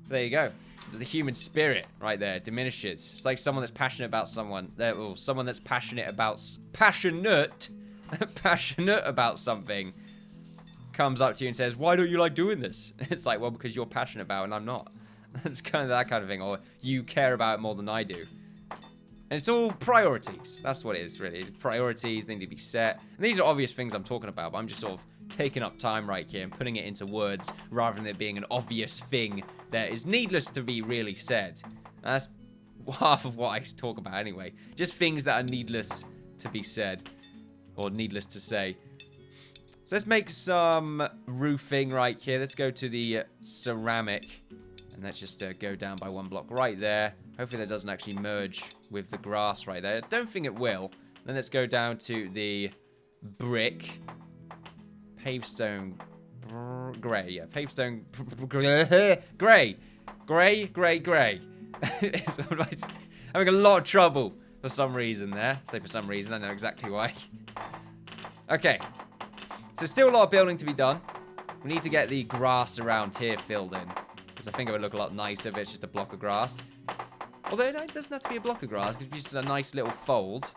There you go. The human spirit right there diminishes. It's like someone that's passionate about someone. Or someone that's passionate about... Passionate about something comes up to you and says, why don't you like doing this? It's like, well, because you're passionate about it and I'm not. It's kind of that kind of thing. Or you care about it more than I do. And it's all priorities. That's what it is, really. Priorities, they need to be set. And these are obvious things I'm talking about, but I'm just sort of taking up time right here and putting it into words rather than it being an obvious thing that is needless to be really said. And that's half of what I talk about anyway. Just things that are needless to be said. Or needless to say. So let's make some roofing right here. Let's go to the ceramic. And let's just go down by one block right there. Hopefully that doesn't actually merge with the grass right there. I don't think it will. Then let's go down to the brick. Pavestone grey. Yeah, pavestone grey. Grey. Having a lot of trouble for some reason there. Say for some reason, I know exactly why. Okay. So still a lot of building to be done. We need to get the grass around here filled in. Because I think it would look a lot nicer if it's just a block of grass. Although no, it doesn't have to be a block of grass. It's just a nice little fold.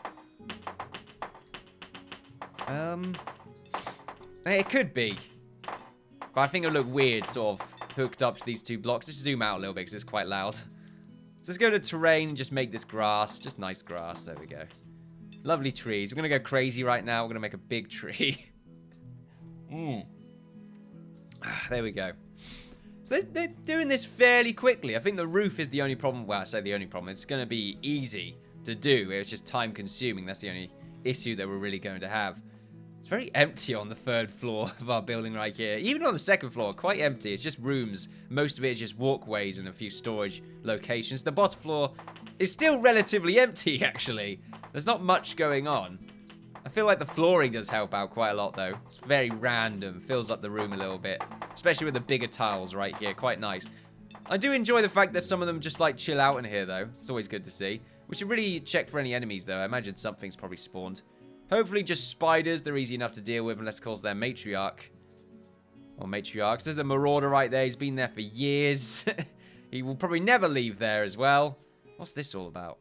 It could be. But I think it would look weird sort of hooked up to these two blocks. Let's zoom out a little bit because it's quite loud. So let's go to terrain and just make this grass. Just nice grass. There we go. Lovely trees. We're going to go crazy right now. We're going to make a big tree. There we go. So they're doing this fairly quickly. I think the roof is the only problem. Well, I say the only problem. It's going to be easy to do. It's just time consuming. That's the only issue that we're really going to have. It's very empty on the third floor of our building right here. Even on the second floor, quite empty. It's just rooms. Most of it is just walkways and a few storage locations. The bottom floor is still relatively empty, actually. There's not much going on. I feel like the flooring does help out quite a lot, though. It's very random. Fills up the room a little bit. Especially with the bigger tiles right here. Quite nice. I do enjoy the fact that some of them just, like, chill out in here, though. It's always good to see. We should really check for any enemies, though. I imagine something's probably spawned. Hopefully just spiders. They're easy enough to deal with unless, of course, they're matriarch. Or matriarchs. There's a marauder right there. He's been there for years. He will probably never leave there as well. What's this all about?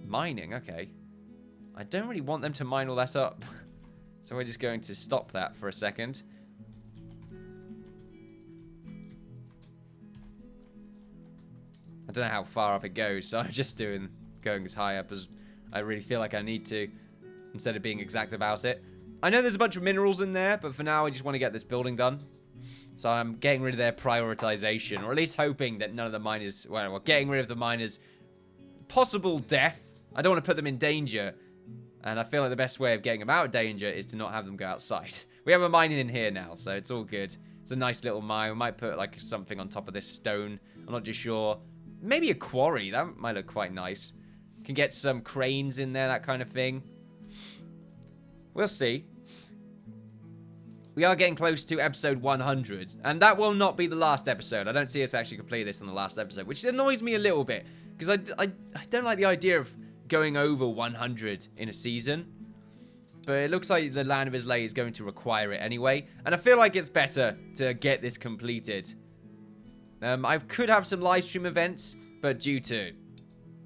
Mining. Okay. I don't really want them to mine all that up. So we're just going to stop that for a second. I don't know how far up it goes, so I'm just going as high up as I really feel like I need to, instead of being exact about it. I know there's a bunch of minerals in there, but for now I just want to get this building done. So I'm getting rid of their prioritization, or at least hoping that none of the miners, well, getting rid of the miners' possible death. I don't want to put them in danger. And I feel like the best way of getting them out of danger is to not have them go outside. We have a mine in here now, so it's all good. It's a nice little mine. We might put like something on top of this stone. I'm not just sure. Maybe a quarry. That might look quite nice. Can get some cranes in there, that kind of thing. We'll see. We are getting close to episode 100. And that will not be the last episode. I don't see us actually complete this in the last episode, which annoys me a little bit. Because I don't like the idea of going over 100 in a season. But it looks like the Land of Islay is going to require it anyway. And I feel like it's better to get this completed. I could have some live stream events, but due to,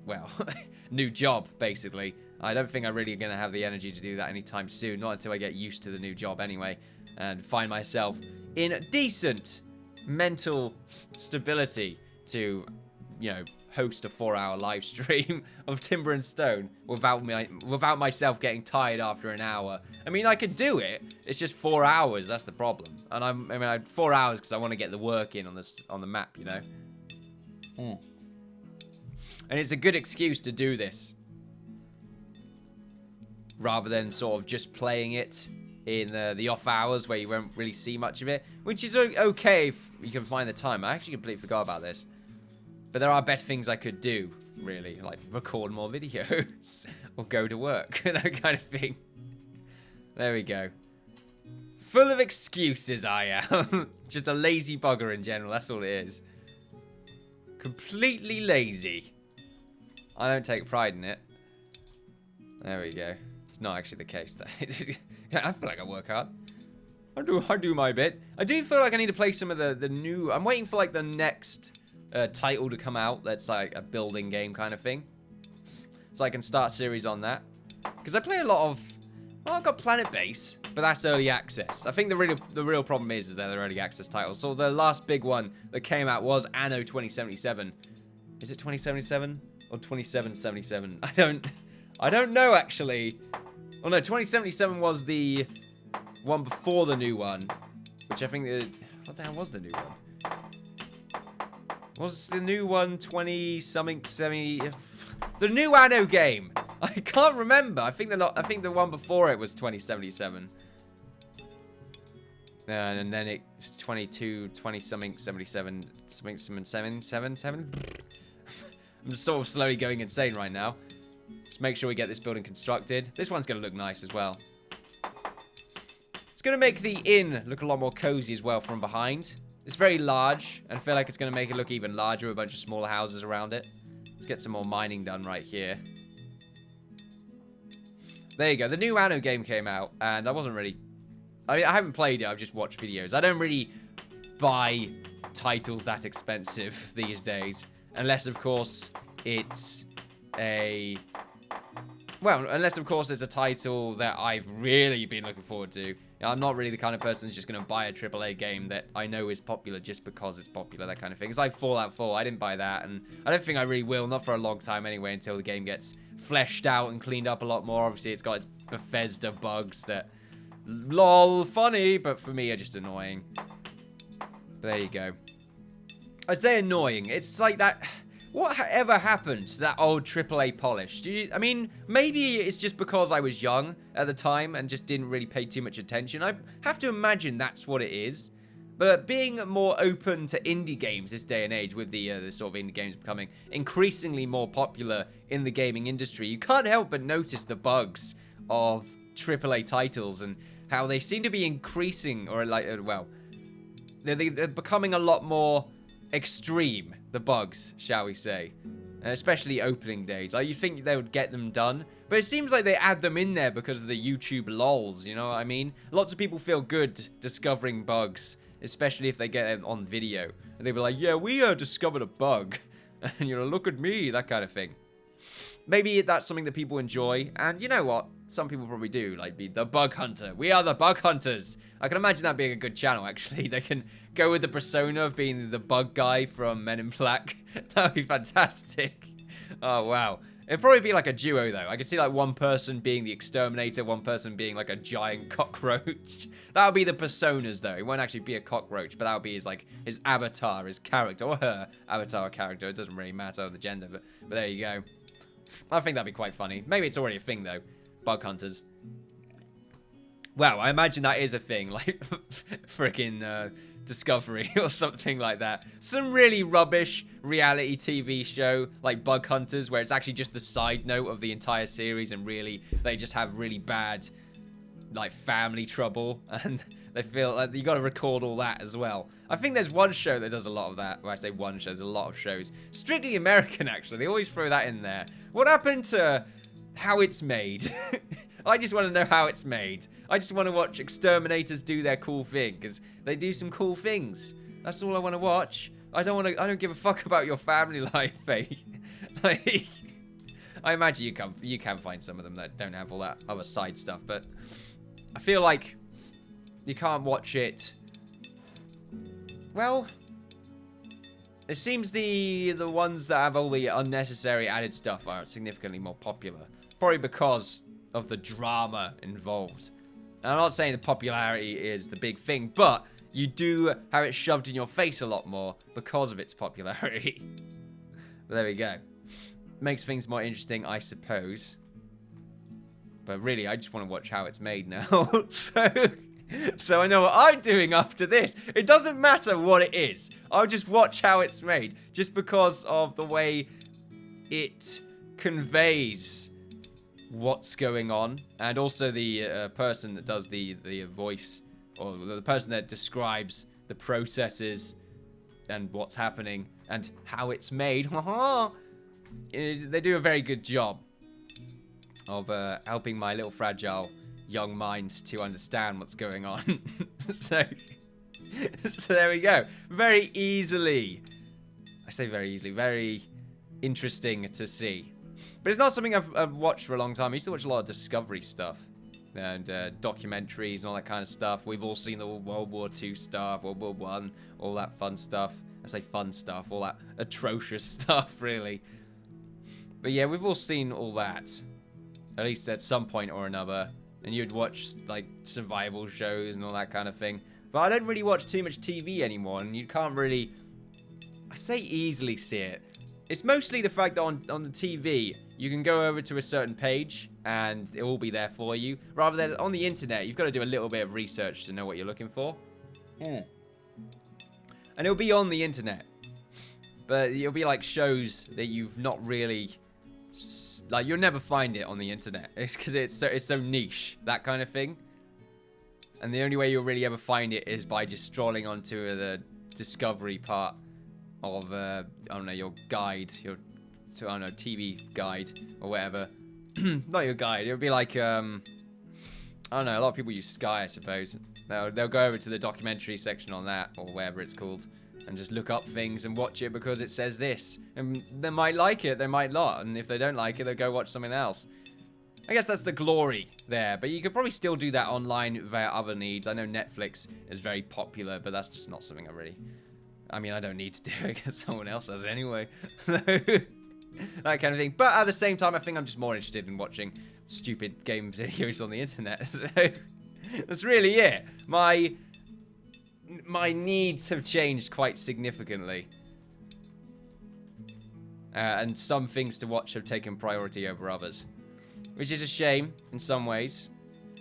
well, new job, basically. I don't think I'm really going to have the energy to do that anytime soon. Not until I get used to the new job anyway. And find myself in decent mental stability to, you know, host a 4-hour live stream of Timber and Stone without myself getting tired after an hour. I mean, I could do it. It's just 4 hours. That's the problem. And I mean, 4 hours because I want to get the work in on the map, you know. And it's a good excuse to do this, rather than sort of just playing it in the off hours where you won't really see much of it, which is okay if you can find the time. I actually completely forgot about this. But there are better things I could do, really, like record more videos or go to work, that kind of thing. There we go. Full of excuses, I am. Just a lazy bugger in general, that's all it is. Completely lazy. I don't take pride in it. There we go. It's not actually the case, though. I feel like I work hard. I do my bit. I do feel like I need to play some of the new... I'm waiting for, like, the next title to come out that's like a building game kind of thing. So I can start series on that. Because I play a lot of... Well, I've got Planet Base, but that's early access. I think the real problem is that they're early access titles. So the last big one that came out was Anno 2077. Is it 2077 or 2777? I don't know actually. Oh no, 2077 was the one before the new one, which I think what the hell was the new one? Was the new one 20-something 70? The new Anno game. I can't remember. I think the one before it was 2077. And then it was 20-something 77 something 777. I'm just sort of slowly going insane right now. Just make sure we get this building constructed. This one's going to look nice as well. It's going to make the inn look a lot more cozy as well from behind. It's very large, and I feel like it's going to make it look even larger with a bunch of smaller houses around it. Let's get some more mining done right here. There you go. The new Anno game came out, and I wasn't really... I mean, I haven't played it. I've just watched videos. I don't really buy titles that expensive these days. Unless, of course, it's a... Well, unless, of course, it's a title that I've really been looking forward to. I'm not really the kind of person who's just going to buy a AAA game that I know is popular just because it's popular, that kind of thing. It's like Fallout 4. I didn't buy that, and I don't think I really will. Not for a long time anyway, until the game gets fleshed out and cleaned up a lot more. Obviously, it's got its Bethesda bugs that... Lol, funny, but for me are just annoying. But there you go. I say annoying. It's like that... Whatever happened to that old AAA polish? I mean, maybe it's just because I was young at the time and just didn't really pay too much attention. I have to imagine that's what it is. But being more open to indie games this day and age, with the sort of indie games becoming increasingly more popular in the gaming industry, you can't help but notice the bugs of AAA titles and how they seem to be increasing, or like, well, they're becoming a lot more extreme, the bugs, shall we say. Especially opening days. Like, you'd think they would get them done, but it seems like they add them in there because of the YouTube lols, you know what I mean? Lots of people feel good discovering bugs, especially if they get it on video. And they be like, yeah, we discovered a bug. And you're like, look at me, that kind of thing. Maybe that's something that people enjoy, and you know what? Some people probably do, like be the bug hunter. We are the bug hunters. I can imagine that being a good channel, actually. They can go with the persona of being the bug guy from Men in Black. That would be fantastic. Oh, wow. It'd probably be like a duo, though. I could see like one person being the exterminator, one person being like a giant cockroach. That would be the personas, though. It won't actually be a cockroach, but that would be his avatar, his character, or her avatar or character. It doesn't really matter the gender, but there you go. I think that'd be quite funny. Maybe it's already a thing, though. Bug hunters. Wow, I imagine that is a thing, like freaking Discovery or something like that. Some really rubbish reality TV show like Bug Hunters, where it's actually just the side note of the entire series, and really they just have really bad like family trouble, and they feel like you got to record all that as well. I think there's one show that does a lot of that. When I say one show, there's a lot of shows. Strictly American, actually. They always throw that in there. What happened to how it's made? I just want to know how it's made. I just want to watch exterminators do their cool thing, because they do some cool things. That's all I want to watch. I don't give a fuck about your family life, eh? Like, I imagine you can find some of them that don't have all that other side stuff, but I feel like you can't watch it. Well, it seems the ones that have all the unnecessary added stuff are significantly more popular. Probably because of the drama involved. And I'm not saying the popularity is the big thing, but you do have it shoved in your face a lot more because of its popularity. But there we go. Makes things more interesting, I suppose. But really, I just want to watch how it's made now. So I know what I'm doing after this. It doesn't matter what it is. I'll just watch how it's made. Just because of the way it conveys what's going on. And also the person that does the voice, or the person that describes the processes and what's happening and how it's made. They do a very good job of helping my little fragile young mind to understand what's going on. so there we go. Very easily. I say very easily, very interesting to see. But it's not something I've watched for a long time. I used to watch a lot of Discovery stuff. And documentaries and all that kind of stuff. We've all seen the World War II stuff, World War I, all that fun stuff. I say fun stuff, all that atrocious stuff, really. But yeah, we've all seen all that. At least at some point or another. And you'd watch, like, survival shows and all that kind of thing. But I don't really watch too much TV anymore, and you can't really, I say easily see it. It's mostly the fact that on the TV, you can go over to a certain page, and it will be there for you. Rather than on the internet, you've got to do a little bit of research to know what you're looking for. And it'll be on the internet. But it'll be like shows that you've not really, like, you'll never find it on the internet. It's because it's so niche, that kind of thing. And the only way you'll really ever find it is by just strolling onto the Discovery part of, I don't know, your guide, your, I don't know, TV guide or whatever. Not your guide. It would be like, I don't know, a lot of people use Sky, I suppose. They'll go over to the documentary section on that, or whatever it's called, and just look up things and watch it because it says this. And they might like it, they might not. And if they don't like it, they'll go watch something else. I guess that's the glory there, but you could probably still do that online via other needs. I know Netflix is very popular, but that's just not something I mean, I don't need to do it because someone else does it anyway. That kind of thing. But at the same time, I think I'm just more interested in watching stupid game videos on the internet. So that's really it. My needs have changed quite significantly. And some things to watch have taken priority over others. Which is a shame in some ways.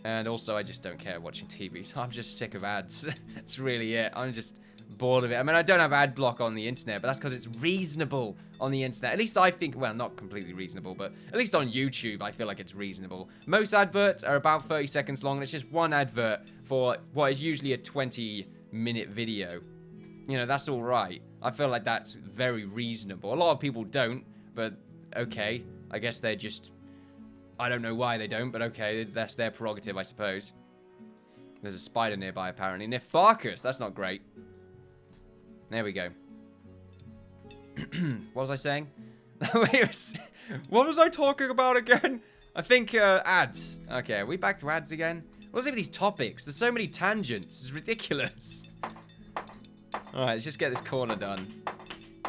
And also, I just don't care watching TV. So I'm just sick of ads. That's really it. I'm just bored of it. I mean, I don't have ad block on the internet, but that's because it's reasonable on the internet. At least I think, well, not completely reasonable, but at least on YouTube, I feel like it's reasonable. Most adverts are about 30 seconds long, and it's just one advert for what is usually a 20-minute video. You know, that's all right. I feel like that's very reasonable. A lot of people don't, but okay. I guess they're just, I don't know why they don't, but okay, that's their prerogative, I suppose. There's a spider nearby, apparently. Nefarkus, that's not great. There we go. What was I saying? What was I talking about again? I think ads. Okay, are we back to ads again? What's it with these topics? There's so many tangents. It's ridiculous. Alright, let's just get this corner done.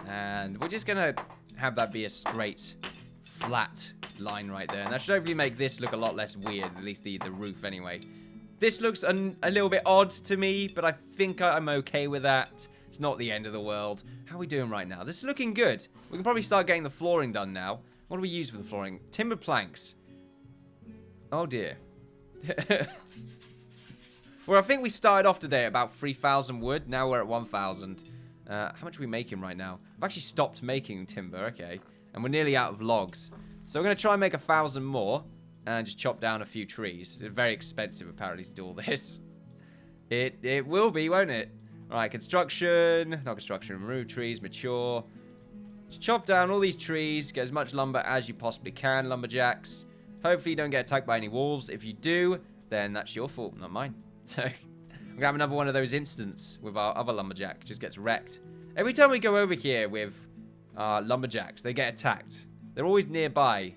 And we're just going to have that be a straight, flat line right there. And that should hopefully make this look a lot less weird. At least the roof anyway. This looks a little bit odd to me, but I think I'm okay with that. It's not the end of the world. How are we doing right now? This is looking good. We can probably start getting the flooring done now. What do we use for the flooring? Timber planks. Oh dear. Well, I think we started off today at about 3,000 wood. Now we're at 1,000. How much are we making right now? I've actually stopped making timber. Okay. And we're nearly out of logs. So we're going to try and make 1,000 more. And just chop down a few trees. It's very expensive, apparently, to do all this. It will be, won't it? Alright, construction. Not construction. Remove trees. Mature. Just chop down all these trees. Get as much lumber as you possibly can, lumberjacks. Hopefully you don't get attacked by any wolves. If you do, then that's your fault, not mine. So, we're going to have another one of those incidents with our other lumberjack. Just gets wrecked. Every time we go over here with lumberjacks, they get attacked. They're always nearby.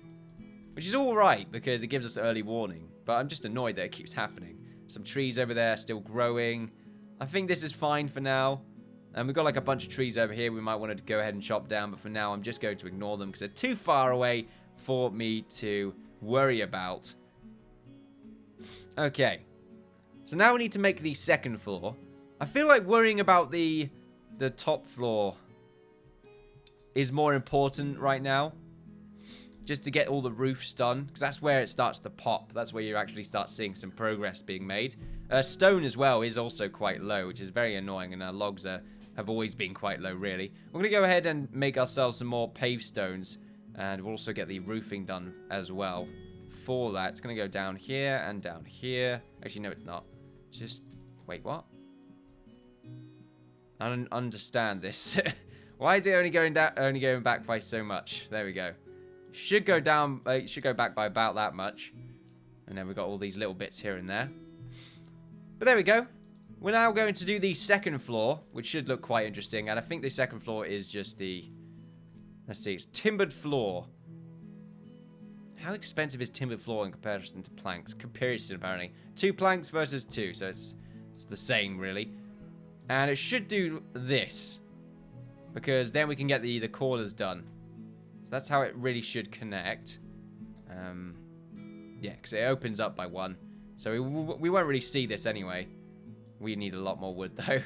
Which is alright, because it gives us early warning. But I'm just annoyed that it keeps happening. Some trees over there still growing. I think this is fine for now. And we've got like a bunch of trees over here we might want to go ahead and chop down. But for now, I'm just going to ignore them because they're too far away for me to worry about. Okay. So now we need to make the second floor. I feel like worrying about the top floor is more important right now. Just to get all the roofs done. Because that's where it starts to pop. That's where you actually start seeing some progress being made. Stone as well is also quite low, which is very annoying. And our logs have always been quite low, really. We're going to go ahead and make ourselves some more paved stones. And we'll also get the roofing done as well. For that, it's going to go down here and down here. Actually, no, it's not. Just, wait, what? I don't understand this. Why is it only going back by so much? There we go. Should go down, should go back by about that much. And then we've got all these little bits here and there. But there we go. we're now going to do the second floor, which should look quite interesting. And I think the second floor is just the... Let's see, it's timbered floor. How expensive is timbered floor in comparison to planks? Comparison, apparently. 2 planks versus 2, so it's the same, really. And it should do this, because then we can get the corners done. So that's how it really should connect. Yeah, because it opens up by 1. So we won't really see this anyway. We need a lot more wood, though.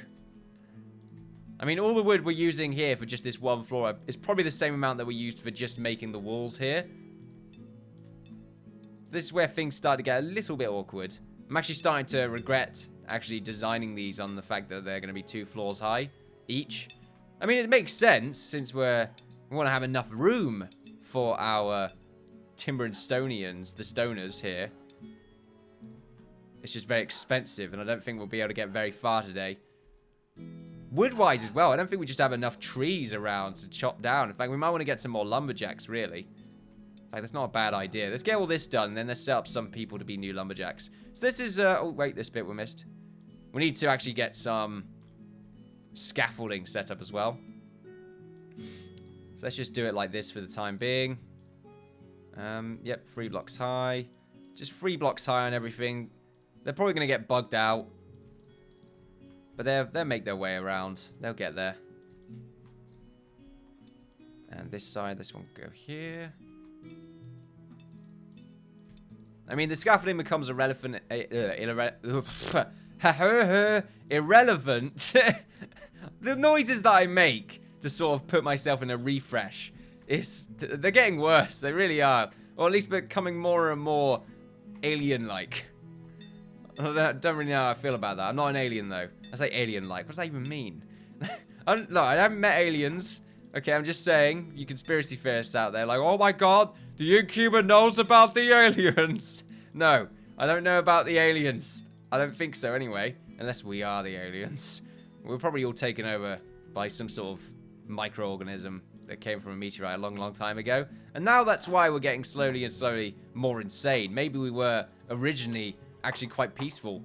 I mean, all the wood we're using here for just this one floor is probably the same amount that we used for just making the walls here. So this is where things start to get a little bit awkward. I'm actually starting to regret actually designing these on the fact that they're going to be 2 floors high each. I mean, it makes sense since we want to have enough room for our timber and stonians, the stoners here. It's just very expensive, and I don't think we'll be able to get very far today. Wood-wise as well, I don't think we just have enough trees around to chop down. In fact, we might want to get some more lumberjacks, really. In fact, that's not a bad idea. Let's get all this done, and then let's set up some people to be new lumberjacks. So this is... oh, wait, this bit we missed. We need to actually get some scaffolding set up as well. So let's just do it like this for the time being. Yep, 3 blocks high. Just 3 blocks high on everything. They're probably going to get bugged out. But they'll make their way around. They'll get there. And this side, this one will go here. I mean, the scaffolding becomes irrelevant. Irrelevant. The noises that I make to sort of put myself in a refresh, they're getting worse. They really are. Or at least becoming more and more alien-like. I don't really know how I feel about that. I'm not an alien, though. I say alien-like. What does that even mean? Look, I haven't met aliens. Okay, I'm just saying, you conspiracy theorists out there, like, oh my god, the Innkeeper knows about the aliens. No, I don't know about the aliens. I don't think so, anyway. Unless we are the aliens. We're probably all taken over by some sort of microorganism that came from a meteorite a long, long time ago. And now that's why we're getting slowly and slowly more insane. Maybe we were originally actually quite peaceful,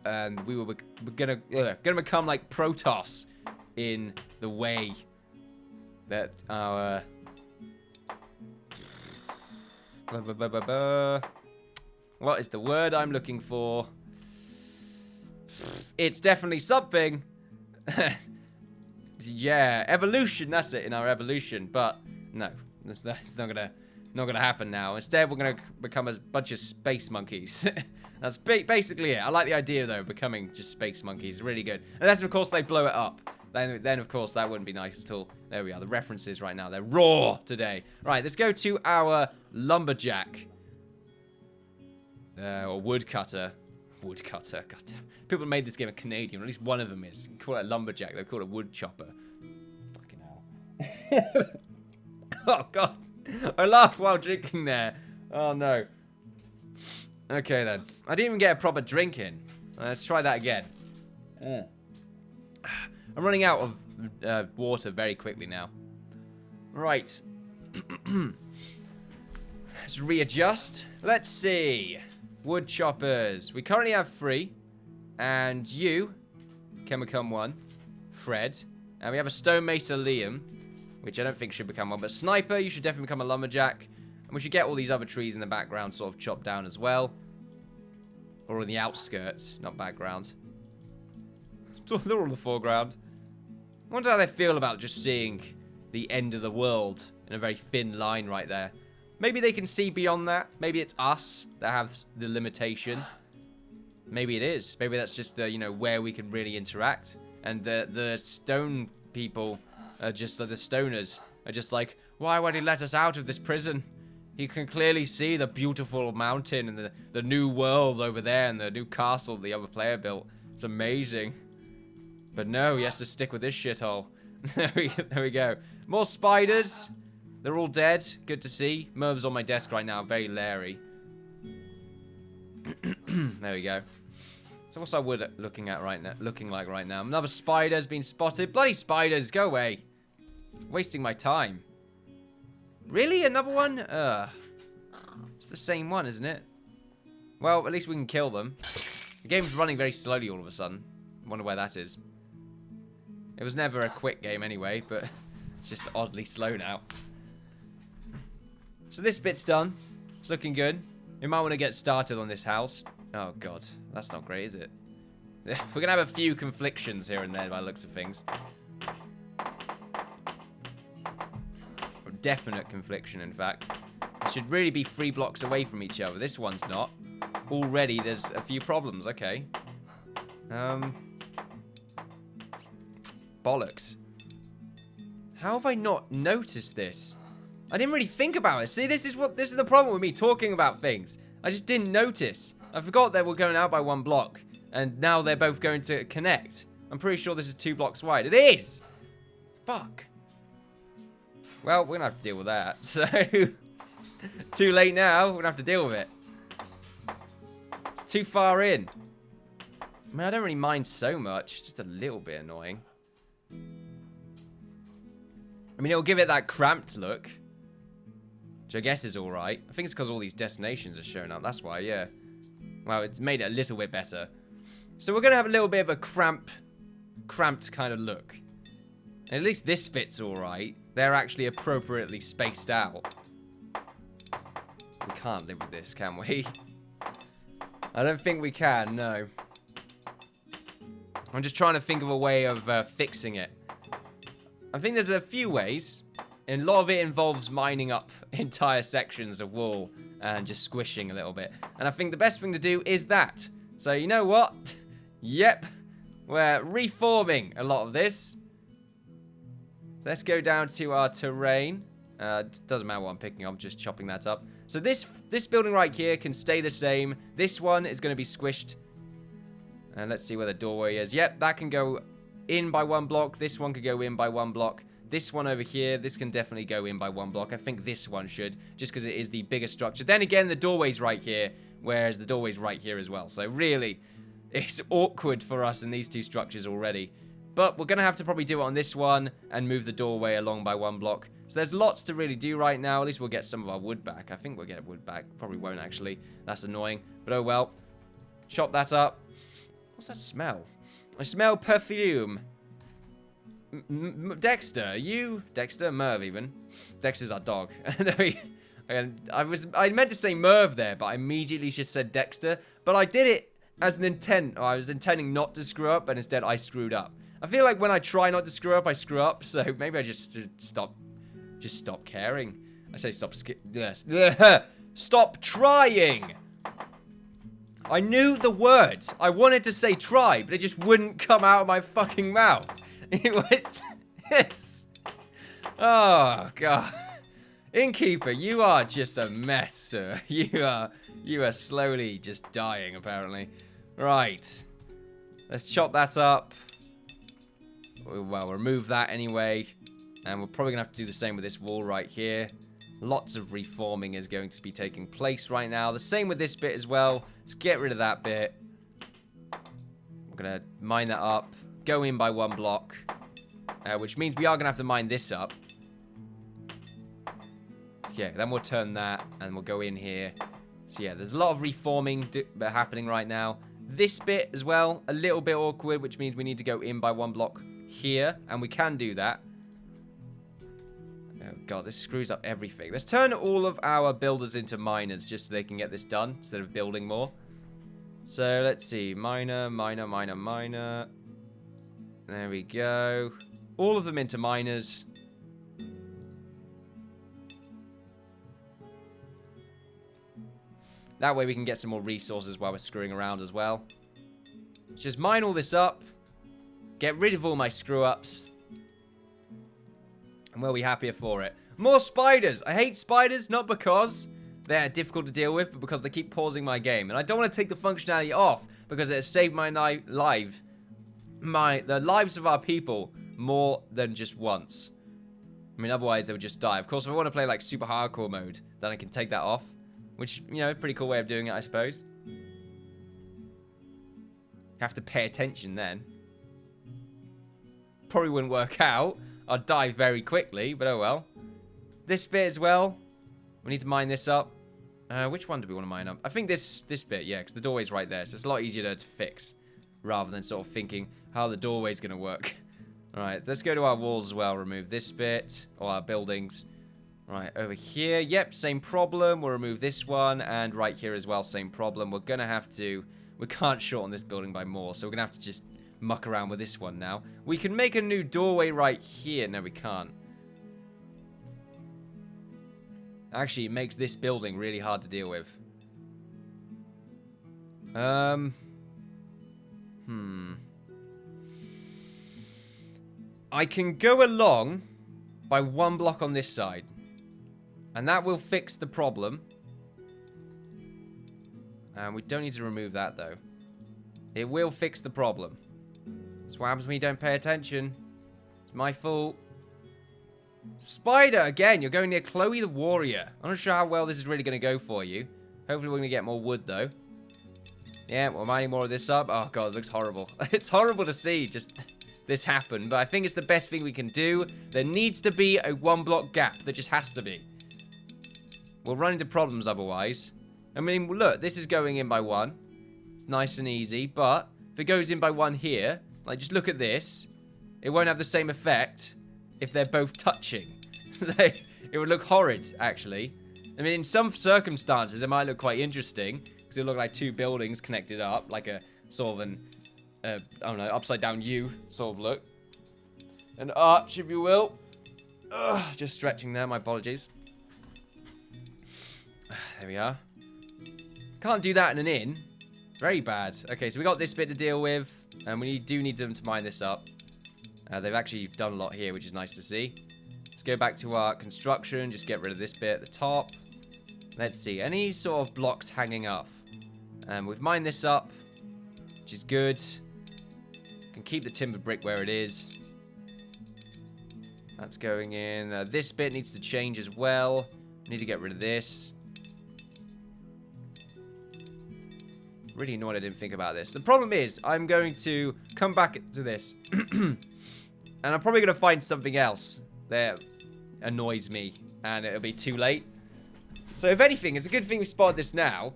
and we were gonna become like Protoss in the way that our what is the word I'm looking for? It's definitely something. Yeah, evolution, that's it, in our evolution. But no, it's not gonna happen now. Instead, we're gonna become a bunch of space monkeys. That's basically it. I like the idea, though, becoming just space monkeys. Really good. Unless, of course, they blow it up. Then, of course, that wouldn't be nice at all. There we are. The references right now. They're raw today. Right, let's go to our lumberjack. Or woodcutter. Woodcutter. God damn. People made this game a Canadian. Or at least one of them is. You call it a lumberjack. They call it a woodchopper. Fucking hell. Oh, God. I laughed while drinking there. Oh, no. Okay, then. I didn't even get a proper drink in. Let's try that again. I'm running out of water very quickly now. Right. Let's readjust. Let's see. Wood choppers. We currently have 3. And you can become 1. Fred. And we have a stonemason, Liam, which I don't think should become 1. But sniper, you should definitely become a lumberjack. And we should get all these other trees in the background sort of chopped down as well. Or in the outskirts, not background. They're all in the foreground. I wonder how they feel about just seeing the end of the world in a very thin line right there. Maybe they can see beyond that. Maybe it's us that have the limitation. Maybe it is. Maybe that's just, you know, where we can really interact. And the stone people are just, the stoners are just like, why would he let us out of this prison? He can clearly see the beautiful mountain and the new world over there and the new castle the other player built. It's amazing. But no, he has to stick with this shithole. There we go. More spiders. They're all dead. Good to see. Merv's on my desk right now. Very Larry. There we go. So what's our wood looking like right now? Another spider's been spotted. Bloody spiders, go away. Wasting my time. Really? Another one? It's the same one, isn't it? Well, at least we can kill them. The game's running very slowly all of a sudden. Wonder where that is. It was never a quick game anyway, but it's just oddly slow now. So this bit's done. It's looking good. We might want to get started on this house. Oh god, that's not great, is it? We're going to have a few conflictions here and there by the looks of things. Definite confliction, in fact. It should really be 3 blocks away from each other. This one's not. Already there's a few problems. Okay. Bollocks. How have I not noticed this? I didn't really think about it. See, this is the problem with me talking about things. I just didn't notice. I forgot that we're going out by 1 block. And now they're both going to connect. I'm pretty sure this is 2 blocks wide. It is! Fuck. Well, we're going to have to deal with that. So, too late now. We're going to have to deal with it. Too far in. I mean, I don't really mind so much. Just a little bit annoying. I mean, it'll give it that cramped look. Which I guess is alright. I think it's because all these destinations are showing up. That's why, yeah. Well, it's made it a little bit better. So we're going to have a little bit of a cramped kind of look. And at least this bit's alright. They're actually appropriately spaced out. We can't live with this, can we? I don't think we can, no. I'm just trying to think of a way of fixing it. I think there's a few ways. And a lot of it involves mining up entire sections of wall and just squishing a little bit. And I think the best thing to do is that. So you know what? Yep. We're reforming a lot of this. Let's go down to our terrain. Doesn't matter what I'm picking, I'm just chopping that up. So this building right here can stay the same. This one is going to be squished. And let's see where the doorway is. Yep, that can go in by 1 block. This one could go in by 1 block. This one over here, this can definitely go in by 1 block. I think this one should, just because it is the bigger structure. Then again, the doorway's right here, whereas the doorway's right here as well. So really, it's awkward for us in these 2 structures already. But we're going to have to probably do it on this one and move the doorway along by 1 block. So there's lots to really do right now. At least we'll get some of our wood back. I think we'll get wood back. Probably won't, actually. That's annoying. But oh well. Chop that up. What's that smell? I smell perfume. Dexter, you? Dexter? Merv, even. Dexter's our dog. I meant to say Merv there, but I immediately just said Dexter. But I did it as an intent. I was intending not to screw up, and instead I screwed up. I feel like when I try not to screw up, I screw up. So maybe I just stop caring. I say stop. Yes. Stop trying. I knew the words. I wanted to say try, but it just wouldn't come out of my fucking mouth. It was this. Oh god. Innkeeper, you are just a mess, sir. You are slowly just dying, apparently. Right. Let's chop that up. Well, remove that anyway. And we're probably going to have to do the same with this wall right here. Lots of reforming is going to be taking place right now. The same with this bit as well. Let's get rid of that bit. We're going to mine that up. Go in by 1 block. Which means we are going to have to mine this up. Yeah, then we'll turn that. And we'll go in here. So yeah, there's a lot of reforming happening right now. This bit as well, a little bit awkward, which means we need to go in by 1 block here. And we can do that. Oh god, this screws up everything. Let's turn all of our builders into miners just so they can get this done instead of building more. So let's see. Miner, miner, miner, miner. There we go. All of them into miners. That way we can get some more resources while we're screwing around as well. Just mine all this up. Get rid of all my screw-ups. And we'll be happier for it. More spiders! I hate spiders, not because they're difficult to deal with, but because they keep pausing my game. And I don't want to take the functionality off, because it has saved my the lives of our people more than just once. I mean, otherwise they would just die. Of course, if I want to play like super hardcore mode, then I can take that off. Which, you know, pretty cool way of doing it, I suppose. Have to pay attention then. Probably wouldn't work out. I'd die very quickly, but oh well. This bit as well. We need to mine this up. Which one do we want to mine up? I think this bit, yeah, because the doorway's right there, so it's a lot easier to fix. rather than sort of thinking how the doorway's going to work. Alright, let's go to our walls as well. Remove this bit, or our buildings. Right, over here, yep, same problem. We'll remove this one, and right here as well, same problem. We're going to have to... We can't shorten this building by more, so we're going to have to just muck around with this one now. We can make a new doorway right here. No, we can't. Actually, it makes this building really hard to deal with. I can go along by 1 block on this side. And that will fix the problem. And we don't need to remove that, though. It will fix the problem. That's what happens when you don't pay attention. It's my fault. Spider, again, you're going near Chloe the Warrior. I'm not sure how well this is really going to go for you. Hopefully we're going to get more wood, though. Yeah, we're mining more of this up. Oh, God, it looks horrible. It's horrible to see just this happen, but I think it's the best thing we can do. There needs to be a 1-block gap. There just has to be. We'll run into problems otherwise. I mean, look, this is going in by 1. It's nice and easy, but if it goes in by 1 here, like, just look at this. It won't have the same effect if they're both touching. It would look horrid, actually. I mean, in some circumstances, it might look quite interesting, because it look like 2 buildings connected up, like a sort of an, I don't know, upside-down U sort of look. An arch, if you will. Ugh, just stretching there, my apologies. There we are. Can't do that in an inn. Very bad. Okay, so we got this bit to deal with, and we do need them to mine this up. They've actually done a lot here, which is nice to see. Let's go back to our construction, just get rid of this bit at the top. Let's see, any sort of blocks hanging off. We've mined this up, which is good. Can keep the timber brick where it is. That's going in. This bit needs to change as well. Need to get rid of this. Really annoyed I didn't think about this. The problem is, I'm going to come back to this. And I'm probably going to find something else that annoys me. And it'll be too late. So if anything, it's a good thing we spotted this now.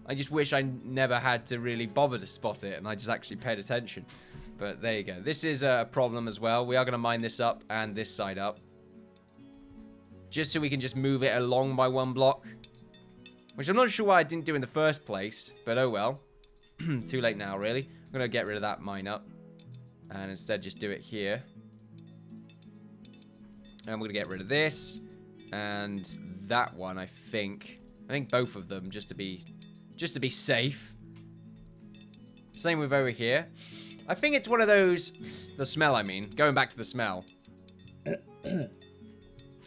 I just wish I never had to really bother to spot it. And I just actually paid attention. But there you go. This is a problem as well. We are going to mine this up and this side up. Just so we can just move it along by 1 block. Which I'm not sure why I didn't do in the first place. But oh well. Too late now, really. I'm going to get rid of that mine up. And instead just do it here. And we're going to get rid of this. And that one, I think both of them, just to be safe. Same with over here. I think it's one of those... The smell, I mean. Going back to the smell. It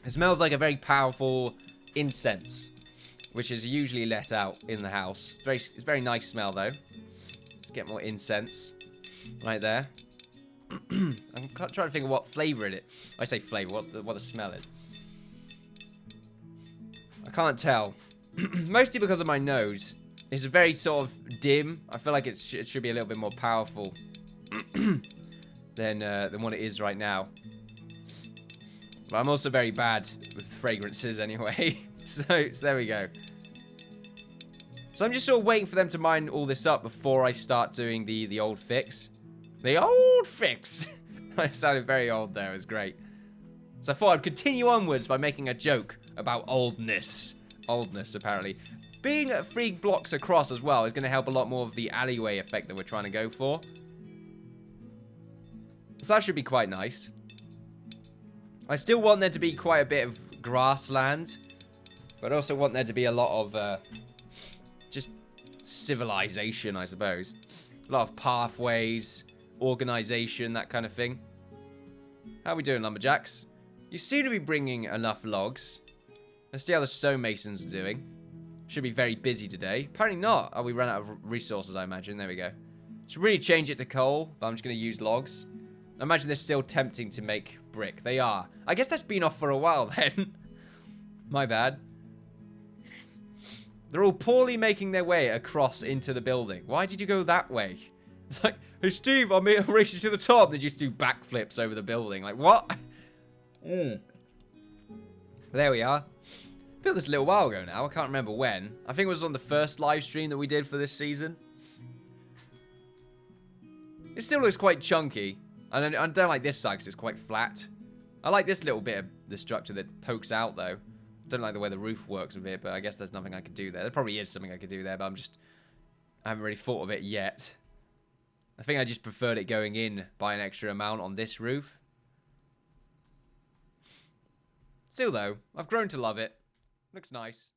smells like a very powerful incense. Which is usually let out in the house. It's very nice smell, though. Let's get more incense. Right there. I'm trying to think of what flavor it is. I say flavor, what the smell is. I can't tell. Mostly because of my nose. It's very sort of dim. I feel like it should be a little bit more powerful than what it is right now. But I'm also very bad with fragrances anyway. So there we go. So I'm just sort of waiting for them to mine all this up before I start doing the old fix. The old fix! I sounded very old there, it was great. So I thought I'd continue onwards by making a joke about oldness. Oldness, apparently. Being 3 blocks across as well is going to help a lot more of the alleyway effect that we're trying to go for. So that should be quite nice. I still want there to be quite a bit of grassland. But I also want there to be a lot of just civilization, I suppose. A lot of pathways, organization, that kind of thing. How are we doing, lumberjacks? You seem to be bringing enough logs. Let's see how the stonemasons are doing. Should be very busy today. Apparently not. Oh, we ran out of resources, I imagine. There we go. Should really change it to coal, but I'm just going to use logs. I imagine they're still tempting to make brick. They are. I guess that's been off for a while then. My bad. They're all poorly making their way across into the building. Why did you go that way? It's like, hey Steve, I'm racing to the top. They just do backflips over the building. Like, what? There we are. I built this a little while ago now. I can't remember when. I think it was on the first live stream that we did for this season. It still looks quite chunky. I don't like this side because it's quite flat. I like this little bit of the structure that pokes out, though. Don't like the way the roof works with it, but I guess there's nothing I could do there. There probably is something I could do there, but I haven't really thought of it yet. I think I just preferred it going in by an extra amount on this roof. Still, though, I've grown to love it. Looks nice.